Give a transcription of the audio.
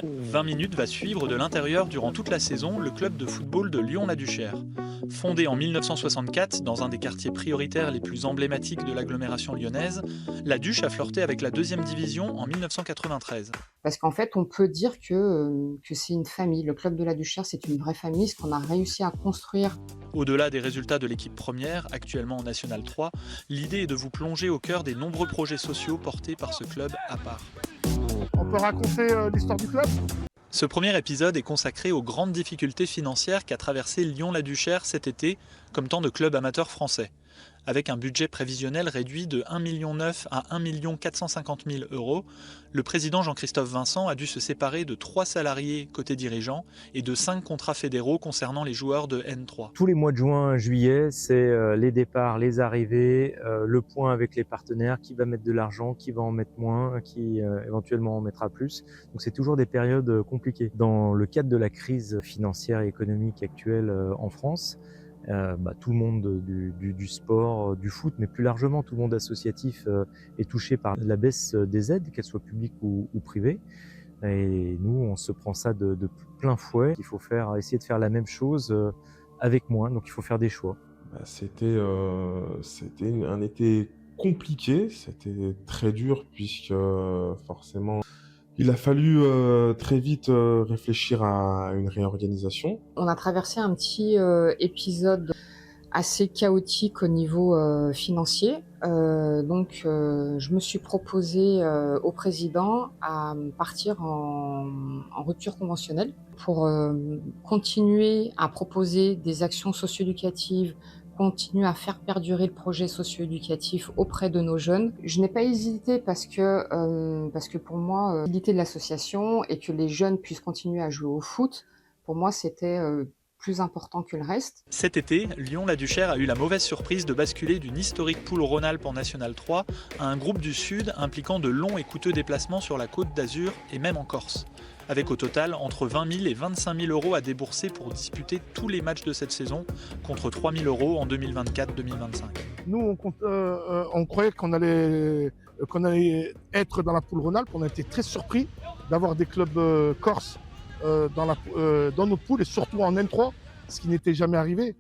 20 minutes va suivre de l'intérieur durant toute la saison le club de football de Lyon-la-Duchère. Fondé en 1964 dans un des quartiers prioritaires les plus emblématiques de l'agglomération lyonnaise, la Duche a flirté avec la deuxième division en 1993. Parce qu'en fait, on peut dire que c'est une famille. Le club de la Duchère, c'est une vraie famille, ce qu'on a réussi à construire. Au-delà des résultats de l'équipe première, actuellement en National 3, l'idée est de vous plonger au cœur des nombreux projets sociaux portés par ce club à part. On peut raconter l'histoire du club? Ce premier épisode est consacré aux grandes difficultés financières qu'a traversé Lyon-la-Duchère cet été, comme tant de clubs amateurs français. Avec un budget prévisionnel réduit de 1,9 million à 1 450 000 euros, le président Jean-Christophe Vincent a dû se séparer de 3 salariés côté dirigeants et de 5 contrats fédéraux concernant les joueurs de N3. Tous les mois de juin, juillet, c'est les départs, les arrivées, le point avec les partenaires, qui va mettre de l'argent, qui va en mettre moins, qui éventuellement en mettra plus. Donc c'est toujours des périodes compliquées. Dans le cadre de la crise financière et économique actuelle en France, tout le monde du sport, du foot, mais plus largement tout le monde associatif est touché par la baisse des aides, qu'elles soient publiques ou privées. Et nous, on se prend ça de plein fouet. Il faut essayer de faire la même chose avec moins, donc il faut faire des choix. C'était un été compliqué, c'était très dur puisque forcément il a fallu très vite réfléchir à une réorganisation. On a traversé un petit épisode assez chaotique au niveau financier. Je me suis proposée au président à partir en rupture conventionnelle pour continuer à proposer des actions socio-éducatives, continuer à faire perdurer le projet socio-éducatif auprès de nos jeunes. Je n'ai pas hésité parce que pour moi, l'idée de l'association et que les jeunes puissent continuer à jouer au foot, pour moi, c'était plus important que le reste. Cet été, Lyon-la-Duchère a eu la mauvaise surprise de basculer d'une historique poule Rhône-Alpes en National 3 à un groupe du Sud impliquant de longs et coûteux déplacements sur la Côte d'Azur et même en Corse. Avec au total entre 20 000 et 25 000 euros à débourser pour disputer tous les matchs de cette saison, contre 3 000 euros en 2024-2025. Nous, on croyait qu'on allait être dans la poule Rhône-Alpes. On a été très surpris d'avoir des clubs corses dans notre poule et surtout en N3, ce qui n'était jamais arrivé.